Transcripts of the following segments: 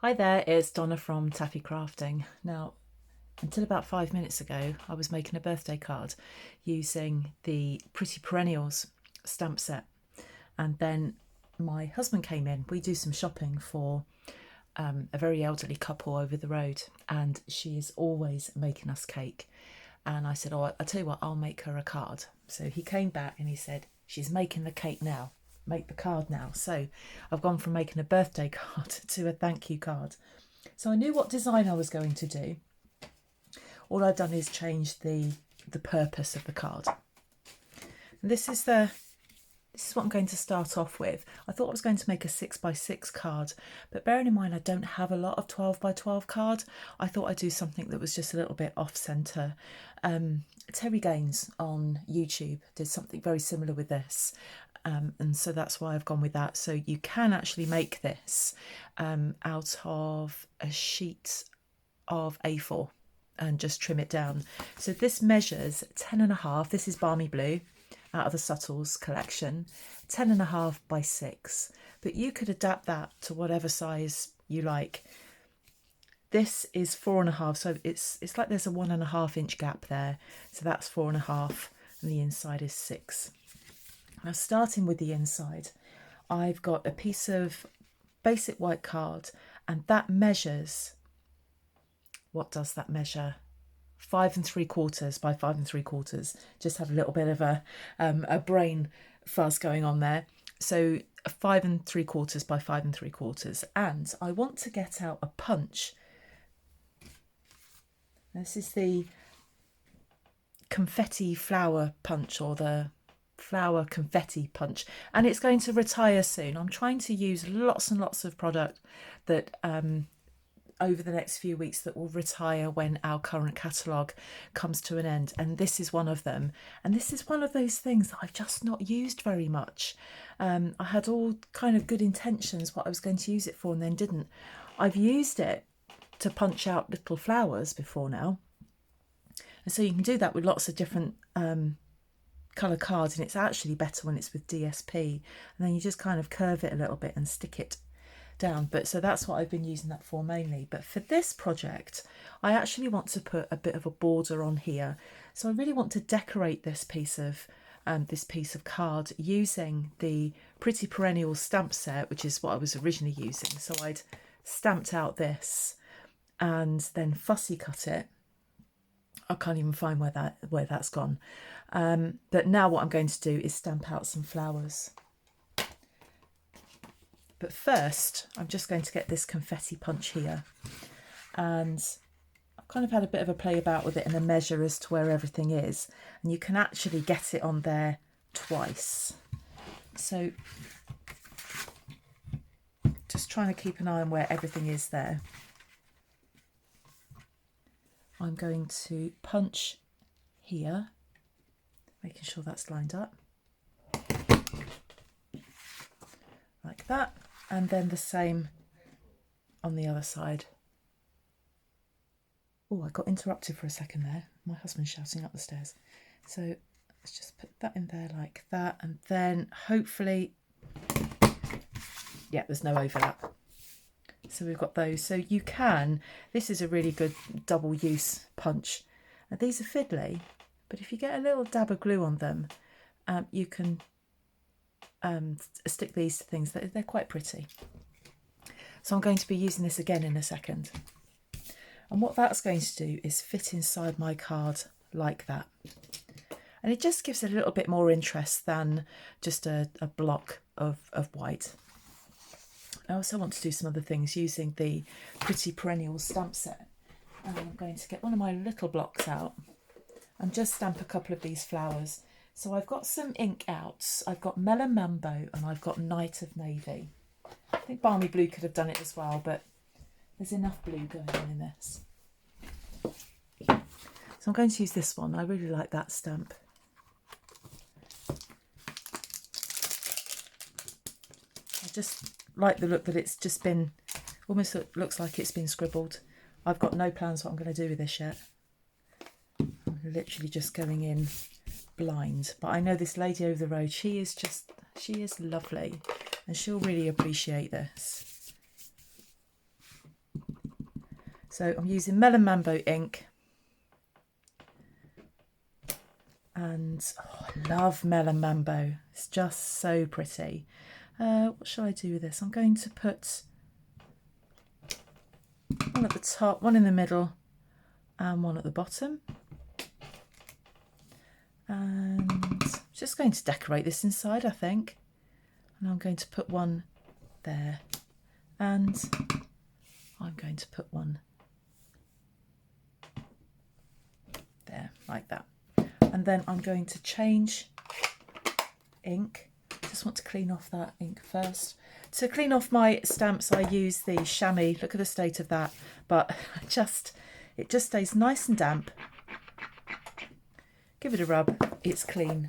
Hi there, it's Donna from Taffy Crafting. Now, until about 5 minutes ago, I was making a birthday card using the Pretty Perennials stamp set. And then my husband came in. We do some shopping for a very elderly couple over the road, and she is always making us cake. And I said, oh, I'll tell you what, I'll make her a card. So he came back and he said, she's making the cake now. Make the card now. So I've gone from making a birthday card to a thank you card. So I knew what design I was going to do. All I've done is change the purpose of the card. And this is what I'm going to start off with. I thought I was going to make a 6x6 card, but bearing in mind I don't have a lot of 12x12 card, I thought I'd do something that was just a little bit off centre. Terry Gaines on YouTube did something very similar with this. And so that's why I've gone with that. So you can actually make this out of a sheet of A4 and just trim it down. So this measures 10.5. This is Balmy Blue out of the Subtles collection, 10.5 by 6. But you could adapt that to whatever size you like. This is 4.5, so it's like there's a 1.5 inch gap there. So that's 4.5, and the inside is 6. Now, starting with the inside, I've got a piece of basic white card, and that measures, what does that measure? 5 3/4 by 5 3/4. Just had a little bit of a brain fuzz going on there. So 5 3/4 by 5 3/4. And I want to get out a punch. This is the Confetti flower punch, or the flower confetti punch, and it's going to retire soon. I'm trying to use lots and lots of product that over the next few weeks that will retire when our current catalogue comes to an end, and this is one of them. And this is one of those things that I've just not used very much. I had all kind of good intentions what I was going to use it for, and then didn't. I've used it to punch out little flowers before now, and so you can do that with lots of different colour cards, and it's actually better when it's with DSP, and then you just kind of curve it a little bit and stick it down. But so that's what I've been using that for mainly. But for this project, I actually want to put a bit of a border on here. So I really want to decorate this piece of card using the Pretty Perennial stamp set, which is what I was originally using. So I'd stamped out this and then fussy cut it. I can't even find where that's gone. But now what I'm going to do is stamp out some flowers. But first, I'm just going to get this confetti punch here. And I've kind of had a bit of a play about with it and a measure as to where everything is. And you can actually get it on there twice. So just trying to keep an eye on where everything is there. I'm going to punch here, making sure that's lined up, like that, and then the same on the other side. Oh, I got interrupted for a second there. My husband's shouting up the stairs. So let's just put that in there like that, and then hopefully, yeah, there's no overlap. So we've got those. So you can, this is a really good double use punch. Now these are fiddly, but if you get a little dab of glue on them, you can stick these to things. They're quite pretty. So I'm going to be using this again in a second. And what that's going to do is fit inside my card like that. And it just gives a little bit more interest than just a block of white. I also want to do some other things using the Pretty Perennial stamp set. And I'm going to get one of my little blocks out and just stamp a couple of these flowers. So I've got some ink out. I've got Melon Mambo and I've got Night of Navy. I think Balmy Blue could have done it as well, but there's enough blue going on in this. So I'm going to use this one. I really like that stamp. I just like the look that it's just been, almost looks like it's been scribbled. I've got no plans what I'm going to do with this yet. I'm literally just going in blind. But I know this lady over the road, she is lovely, and she'll really appreciate this. So I'm using Melon Mambo ink. And oh, I love Melon Mambo. It's just so pretty. What shall I do with this? I'm going to put one at the top, one in the middle, and one at the bottom. And I'm just going to decorate this inside, I think. And I'm going to put one there. And I'm going to put one there, like that. And then I'm going to change ink. Just want to clean off that ink first. To clean off my stamps, I use the chamois. Look at the state of that. But it just stays nice and damp. Give it a rub. It's clean.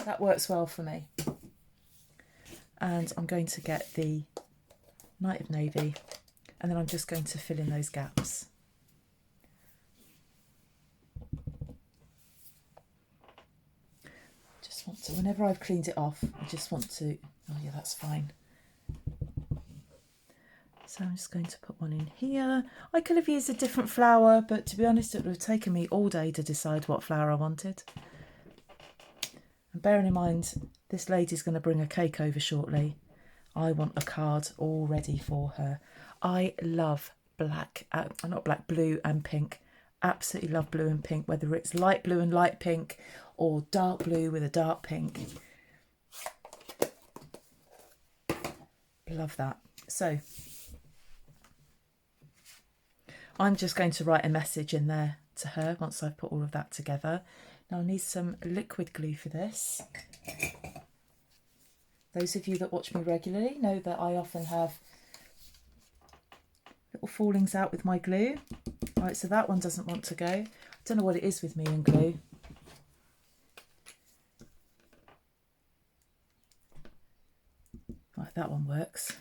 That works well for me. And I'm going to get the Night of Navy. And then I'm just going to fill in those gaps. Just want to, whenever I've cleaned it off, I just want to, oh yeah, that's fine. So I'm just going to put one in here. I could have used a different flower, but to be honest, it would have taken me all day to decide what flower I wanted. And bearing in mind, this lady's going to bring a cake over shortly. I want a card all ready for her. I love blue and pink. Absolutely love blue and pink, whether it's light blue and light pink or dark blue with a dark pink. Love that. So I'm just going to write a message in there to her once I've put all of that together. Now I need some liquid glue for this. Those of you that watch me regularly know that I often have little fallings out with my glue. Right, so that one doesn't want to go. I don't know what it is with me and glue. Right, that one works.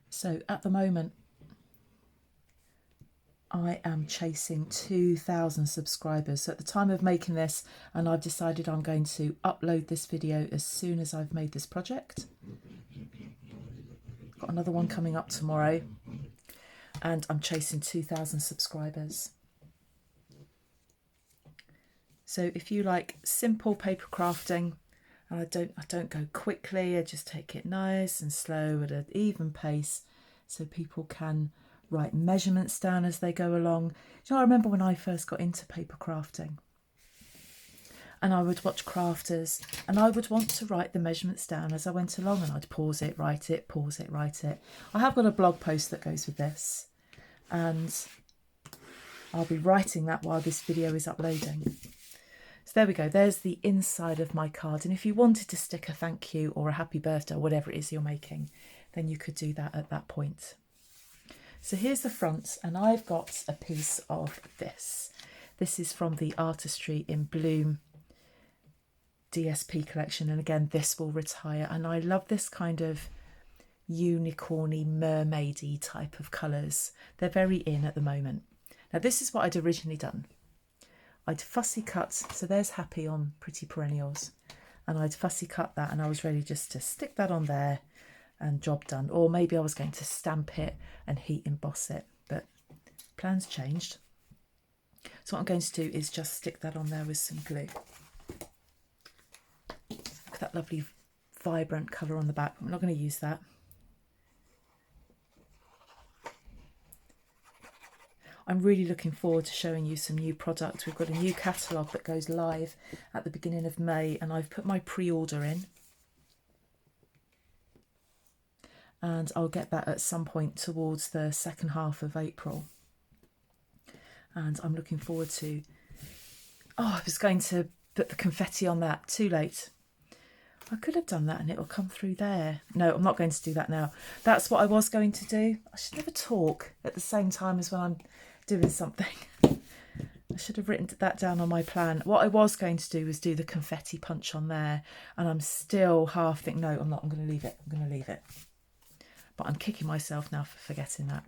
So at the moment, I am chasing 2,000 subscribers. So at the time of making this, and I've decided I'm going to upload this video as soon as I've made this project. Got another one coming up tomorrow, and I'm chasing 2,000 subscribers. So if you like simple paper crafting, and I don't go quickly, I just take it nice and slow at an even pace so people can write measurements down as they go along. Do you know, I remember when I first got into paper crafting and I would watch crafters and I would want to write the measurements down as I went along, and I'd pause it, write it, pause it, write it. I have got a blog post that goes with this, and I'll be writing that while this video is uploading. So there we go, there's the inside of my card. And if you wanted to stick a thank you or a happy birthday or whatever it is you're making, then you could do that at that point. So here's the front, and I've got a piece of this. This is from the Artistry in Bloom DSP collection, and again, this will retire. And I love this kind of unicorny, mermaidy type of colours. They're very in at the moment. Now this is what I'd originally done. I'd fussy cut, so there's Happy on Pretty Perennials, and I'd fussy cut that, and I was ready just to stick that on there and job done. Or maybe I was going to stamp it and heat emboss it, but plans changed. So what I'm going to do is just stick that on there with some glue. Look at that lovely vibrant colour on the back. I'm not going to use that. I'm really looking forward to showing you some new products. We've got a new catalogue that goes live at the beginning of May, and I've put my pre-order in. And I'll get that at some point towards the second half of April. And I'm looking forward to... Oh, I was going to put the confetti on that. Too late. I could have done that and it'll come through there. No, I'm not going to do that now. That's what I was going to do. I should never talk at the same time as when I'm doing something. I should have written that down on my plan. What I was going to do was do the confetti punch on there. And I'm still half thinking, no, I'm not. I'm going to leave it. I'm going to leave it. But I'm kicking myself now for forgetting that.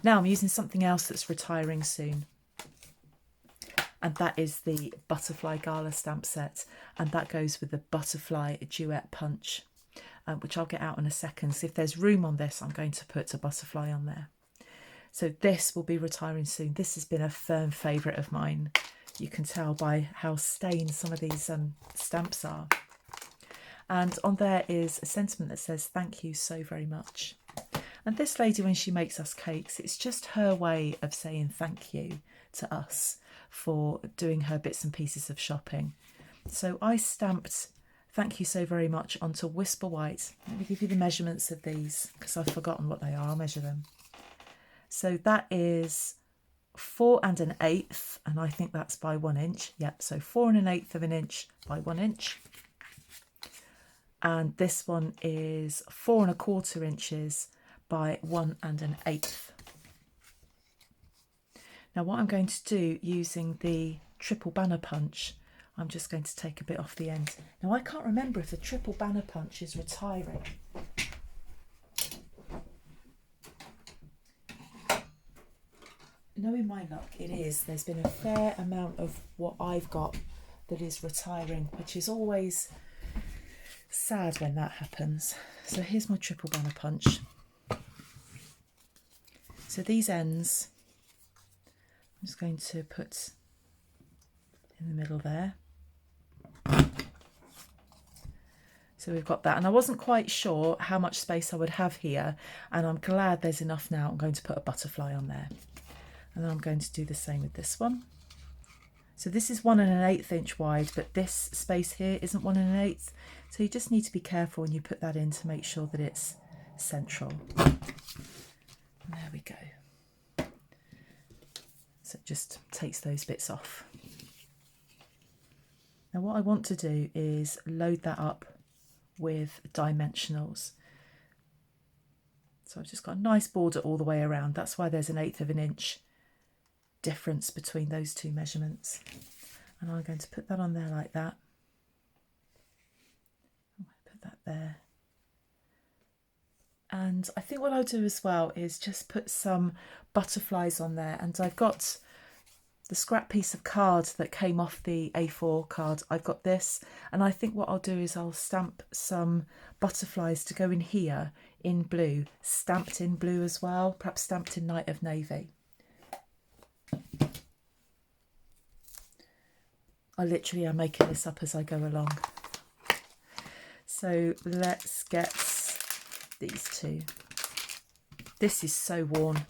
Now I'm using something else that's retiring soon. and that is the Butterfly Gala stamp set, and that goes with the Butterfly Duet Punch, which I'll get out in a second. So if there's room on this, I'm going to put a butterfly on there. So this will be retiring soon. This has been a firm favourite of mine. You can tell by how stained some of these stamps are. And on there is a sentiment that says, "Thank you so very much." And this lady, when she makes us cakes, it's just her way of saying thank you to us for doing her bits and pieces of shopping. So I stamped "Thank you so very much" onto Whisper White. Let me give you the measurements of these because I've forgotten what they are. I'll measure them. So that is 4 1/8, and I think that's by 1 inch. Yep, so 4 1/8 of an inch by 1 inch. And this one is 4 1/4 inches by 1 1/8. Now what I'm going to do using the triple banner punch, I'm just going to take a bit off the end. Now I can't remember if the triple banner punch is retiring. Knowing my luck, it is. There's been a fair amount of what I've got that is retiring, which is always sad when that happens. So here's my triple banner punch. So these ends, I'm just going to put in the middle there. So we've got that, and I wasn't quite sure how much space I would have here, and I'm glad there's enough now. I'm going to put a butterfly on there. And then I'm going to do the same with this one. So this is 1 1/8 inch wide, but this space here isn't 1 1/8. So you just need to be careful when you put that in to make sure that it's central. And there we go. So it just takes those bits off. Now what I want to do is load that up with dimensionals. So I've just got a nice border all the way around. That's why there's 1/8 of an inch difference between those two measurements. And I'm going to put that on there like that. Put that there. And I think what I'll do as well is just put some butterflies on there. And I've got the scrap piece of card that came off the A4 card. I've got this, and I think what I'll do is I'll stamp some butterflies to go in here in blue, stamped in blue as well, perhaps stamped in Night of Navy. I literally am making this up as I go along. So let's get these two. This is so worn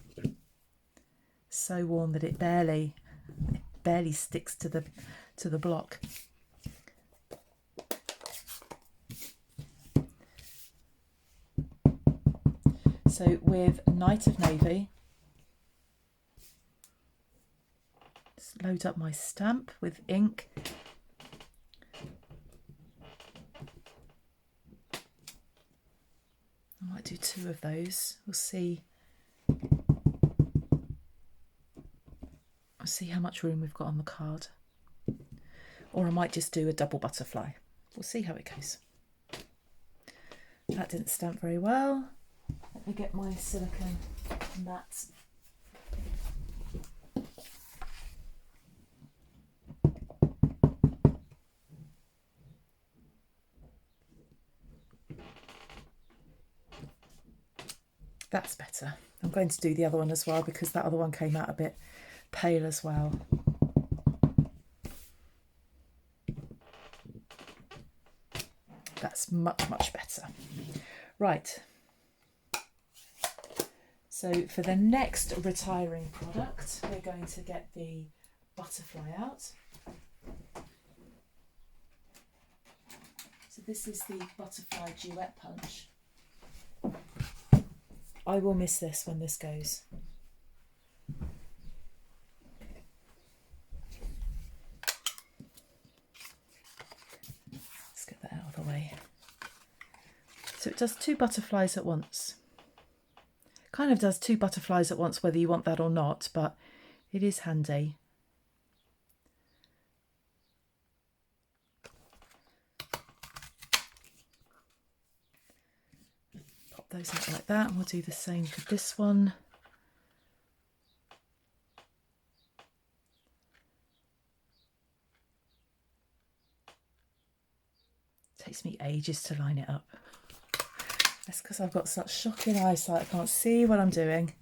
that it barely sticks to the block. So with Night of Navy, just load up my stamp with ink. I might do 2 of those. We'll see. I'll see how much room we've got on the card. Or I might just do a double butterfly. We'll see how it goes. That didn't stamp very well. Let me get my silicone mat. That's better. I'm going to do the other one as well because that other one came out a bit pale as well. That's much, much better. Right. So for the next retiring product, we're going to get the butterfly out. So this is the Butterfly Duet Punch. I will miss this when this goes. Let's get that out of the way. So it does 2 butterflies at once. Kind of does 2 butterflies at once whether you want that or not, but it is handy. Those out like that, and we'll do the same for this one. takes me ages to line it up. That's because I've got such shocking eyesight, I can't see what I'm doing.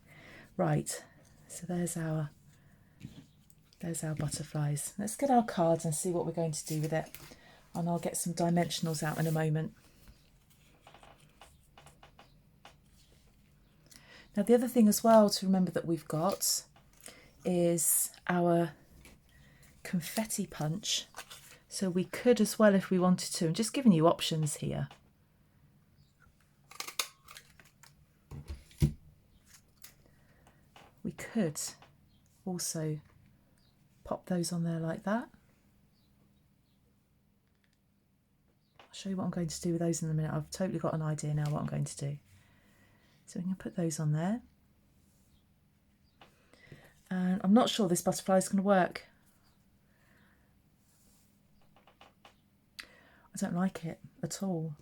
Right, so there's our butterflies. Let's get our cards and see what we're going to do with it. And I'll get some dimensionals out in a moment. Now the other thing as well to remember that we've got is our confetti punch. So we could as well, if we wanted to, I'm just giving you options here. We could also pop those on there like that. I'll show you what I'm going to do with those in a minute. I've totally got an idea now what I'm going to do. So we can put those on there. And I'm not sure this butterfly is going to work. I don't like it at all.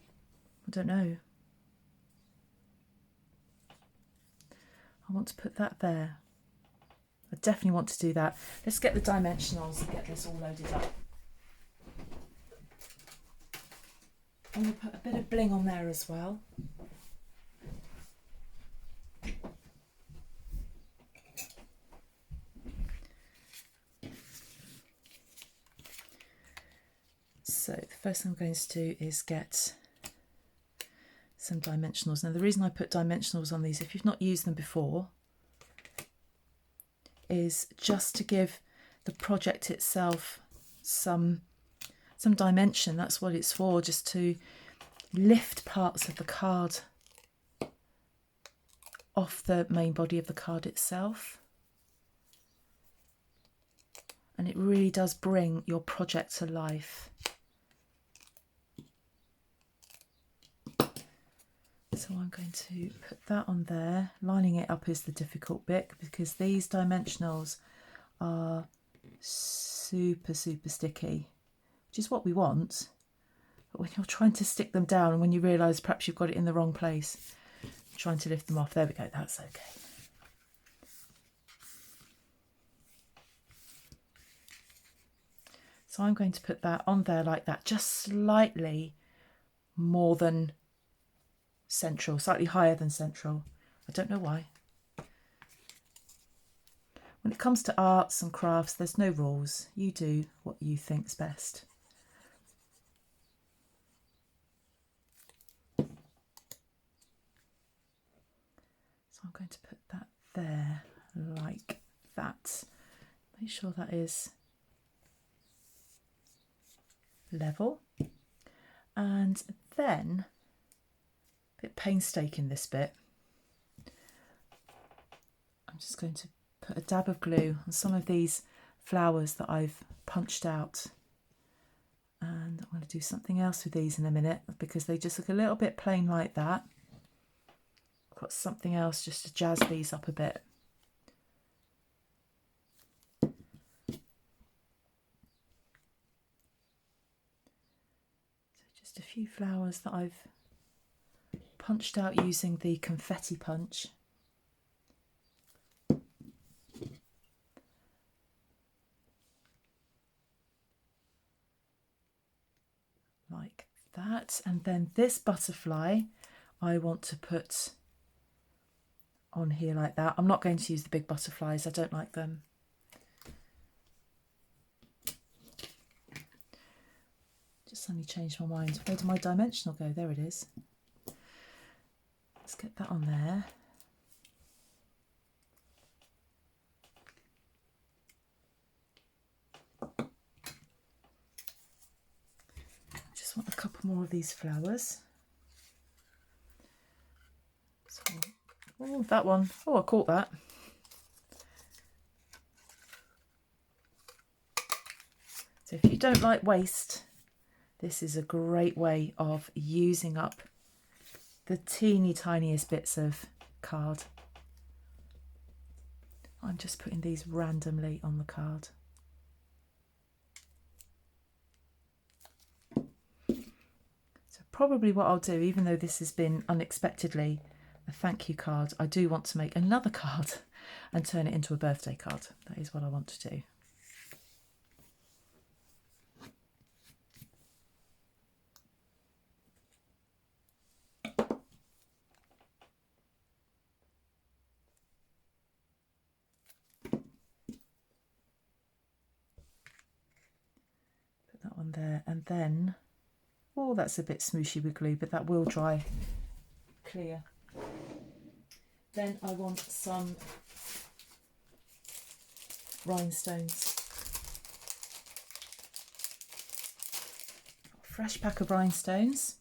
I don't know. I want to put that there. I definitely want to do that. Let's get the dimensionals and get this all loaded up. I'm going to put a bit of bling on there as well. So the first thing I'm going to do is get some dimensionals. Now the reason I put dimensionals on these, if you've not used them before, is just to give the project itself some dimension. That's what it's for, just to lift parts of the card off the main body of the card itself. And it really does bring your project to life. So I'm going to put that on there. Lining it up is the difficult bit because these dimensionals are super sticky, which is what we want. But when you're trying to stick them down and when you realise perhaps you've got it in the wrong place, trying to lift them off, there we go, that's okay. So I'm going to put that on there like that, just slightly more than central, slightly higher than central. I don't know why. When it comes to arts and crafts, there's no rules. You do what you think's best. So I'm going to put that there like that. Make sure that is level. And then bit painstaking this bit. I'm just going to put a dab of glue on some of these flowers that I've punched out, and I'm going to do something else with these in a minute because they just look a little bit plain like that. I've got something else just to jazz these up a bit. So just a few flowers that I've punched out using the confetti punch. Like that. And then this butterfly I want to put on here like that. I'm not going to use the big butterflies, I don't like them. Just suddenly changed my mind. Where did my dimensional go? There it is. Let's get that on there. Just want a couple more of these flowers. So, oh, that one. Oh, I caught that. So if you don't like waste, this is a great way of using up the teeny tiniest bits of card. I'm just putting these randomly on the card. So probably what I'll do, even though this has been unexpectedly a thank you card, I do want to make another card and turn it into a birthday card. That is what I want to do. there, and then, oh, that's a bit smooshy with glue, but that will dry clear. Then I want some rhinestones. Fresh pack of rhinestones,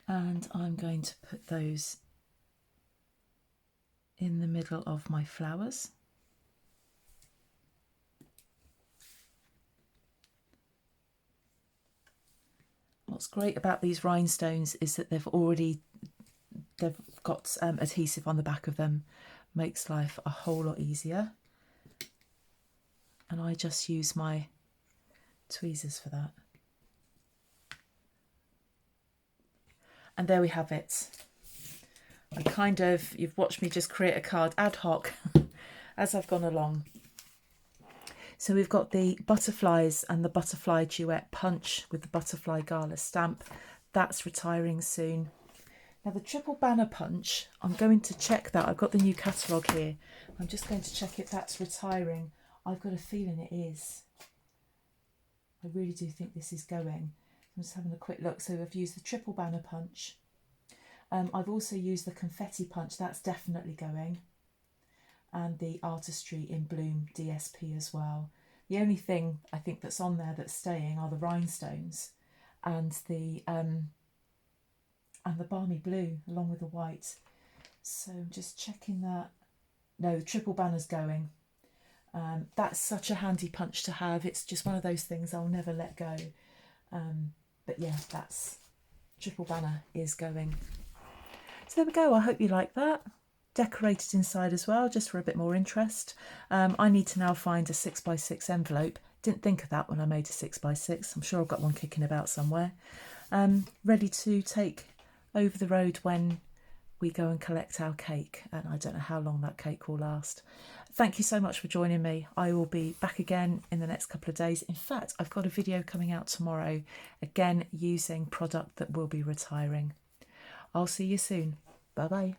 and I'm going to put those in the middle of my flowers. What's great about these rhinestones is that they've got adhesive on the back of them, makes life a whole lot easier. And I just use my tweezers for that. And there we have it. You've watched me just create a card ad hoc as I've gone along. So we've got the butterflies and the butterfly duet punch with the butterfly gala stamp. That's retiring soon. Now the triple banner punch, I'm going to check that. I've got the new catalogue here. I'm just going to check if that's retiring. I've got a feeling it is. I really do think this is going. I'm just having a quick look. So I've used the triple banner punch. I've also used the confetti punch. That's definitely going. And the Artistry in Bloom DSP as well. The only thing I think that's on there that's staying are the rhinestones and the balmy blue along with the white. So I'm just checking that. No, the triple banner's going. That's such a handy punch to have. It's just one of those things I'll never let go. But yeah, that's triple banner is going. So there we go. I hope you like that. Decorated inside as well, just for a bit more interest. I need to now find a 6x6 envelope. Didn't think of that when I made a 6x6. I'm sure I've got one kicking about somewhere. Ready to take over the road when we go and collect our cake. And I don't know how long that cake will last. Thank you so much for joining me. I will be back again in the next couple of days. In fact, I've got a video coming out tomorrow, again using product that will be retiring. I'll see you soon. Bye bye.